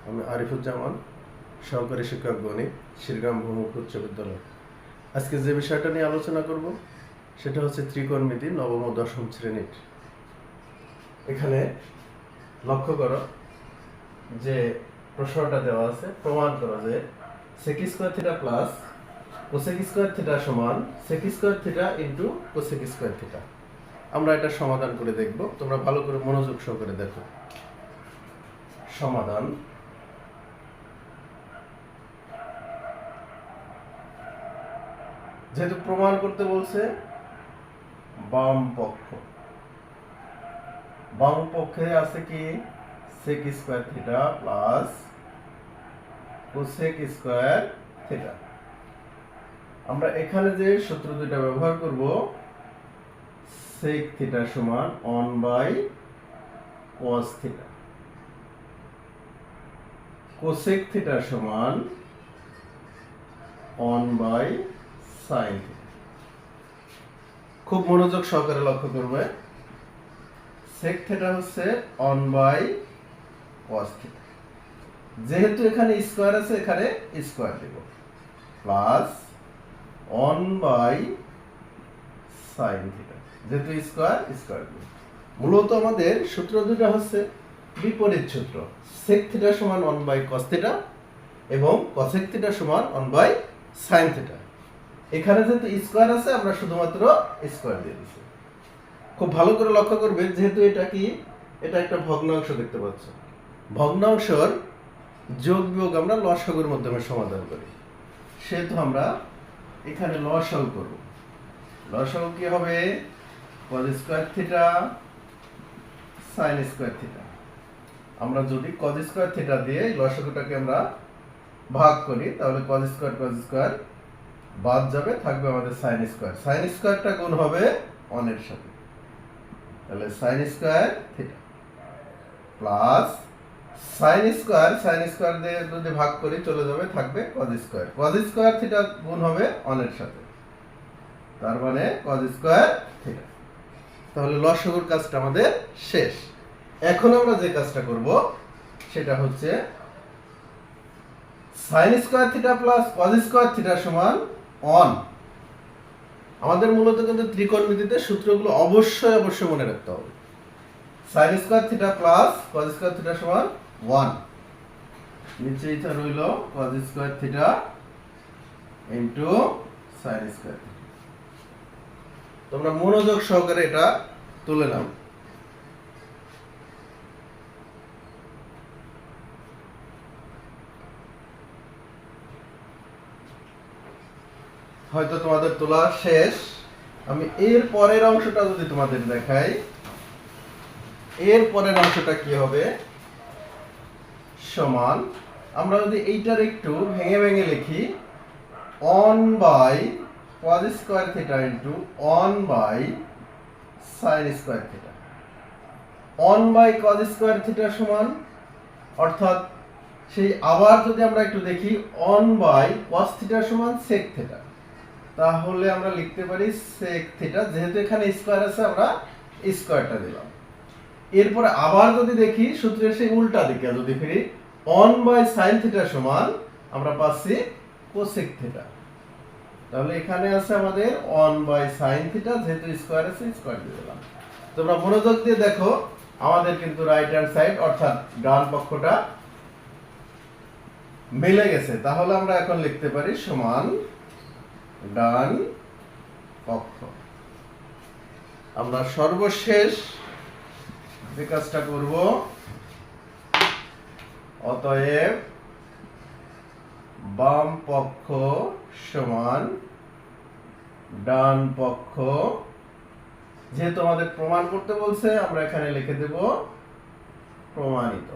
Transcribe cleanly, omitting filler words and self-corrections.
আমি আরিফুজ্জামান, সহকারী শিক্ষক গণিত, শিরগ্রাম বহুমুখী উচ্চ বিদ্যালয়। আজকে যে বিষয়টা নিয়ে আলোচনা করব সেটা হচ্ছে ত্রিকোণমিতি নবম ও দশম শ্রেণীর। এখানে লক্ষ্য করো যে প্রশ্নটা দেওয়া আছে, প্রমাণ করো যে sec square theta plus cosec square theta সমান sec square theta into cosec square theta. আমরা এটা সমাধান করে দেখব, তোমরা ভালো করে মনোযোগ সহকারে দেখো। সমাধান। যেহেতু প্রমাণ করতে বলছে, বাম পক্ষে আছে কি sec square theta plus cosec square theta. আমরা এখানে যে সূত্র দুটো ব্যবহার করব, sec থিটা সমান 1/cos থিটা, cosec থিটা সমান 1/sin থিটা। খুব মনোযোগ সহকারে লক্ষ্য করবে, sec থিটা হচ্ছে 1/cos থিটা, যেহেতু এখানে স্কয়ার আছে এখানে স্কয়ার দেব, প্লাস 1/sin থিটা, যেহেতু স্কয়ার দেব। মূলত আমাদের সূত্র দুটো হচ্ছে বিপরীত সূত্র, sec থিটা সমান 1/cos থিটা এবং cosec থিটা সমান 1/sin থিটা। এখানে যেহেতু স্কয়ার আছে আমরা শুধুমাত্র স্কয়ার দিয়ে দিচ্ছি। খুব ভালো করে লক্ষ্য করবে, যেহেতু এটা কি, এটা একটা ভগ্নাংশ দেখতে পাচ্ছ, ভগ্নাংশর যোগ বিয়োগ আমরা লসাগুর মাধ্যমে সমাধান করি, সেহেতু আমরা এখানে লসাগু করব। লসাগু কি হবে? cos square theta sin square theta. আমরা যদি cos স্কয়ার থিটা দিয়ে এই লসাগুটাকে আমরা ভাগ করি, তাহলে cos স্কয়ার বাদ যাবে, থাকবে আমাদের sin স্কয়ার। sin স্কয়ারটা গুণ হবে 1 এর সাথে, তাহলে sin square theta plus sin square দিয়ে যদি ভাগ করি চলে যাবে, থাকবে cos স্কয়ার থিটা গুণ হবে 1 এর সাথে, তার মানে cos স্কয়ার থিটা। তাহলে লসাগুর কাজটা আমাদের শেষ। এখন আমরা যে কাজটা করব সেটা হচ্ছে sin square theta plus cos square theta সমান 1। আমাদের মূলত কিন্তু ত্রিকোণমিতিতে সূত্রগুলো অবশ্যই মনে রাখতে হবে। sin square theta plus cos square theta সমান 1, নিচে এটা রইল cos square theta into sin square theta. তোমরা মনোযোগ সহকারে এটা তুলে নাও। হয়তো তোমাদের তোলা শেষ। আমি এর পরের অংশটা যদি তোমাদের দেখাই, এর পরের অংশটা কি হবে? সমান, আমরা যদি এইটার একটু ভেঙে লিখি, 1/cos square theta into 1/sin square theta. 1/cos square theta সমান, অর্থাৎ সেই আবার যদি আমরা একটু দেখি 1/cos থিটা সমান sec থিটা, তাহলে আমরা লিখতে পারি sec থিটা, যেহেতু এখানে স্কয়ার আছে আমরা স্কয়ারটা দিলাম। এরপর আবার যদি দেখি সূত্রের সেই উল্টা দিকে যদি ফিরি, 1/sin থিটা সমান আমরা পাচ্ছি cosec থিটা। তাহলে এখানে আছে আমাদের 1/sin থিটা, যেহেতু স্কয়ার আছে স্কয়ার দিয়ে দিলাম। তোমরা মনোযোগ দিয়ে দেখো, আমাদের কিন্তু রাইট হ্যান্ড সাইড অর্থাৎ ডান পক্ষটা মিলে গেছে। তাহলে আমরা এখন লিখতে পারি সমান ডান পক্ষ। আমরা সর্বশেষ যে কাজটা করব, অতএব বাম পক্ষ সমান ডান পক্ষ। যেহেতু আমাদের প্রমাণ করতে বলছে, আমরা এখানে লিখে দেব প্রমাণিত।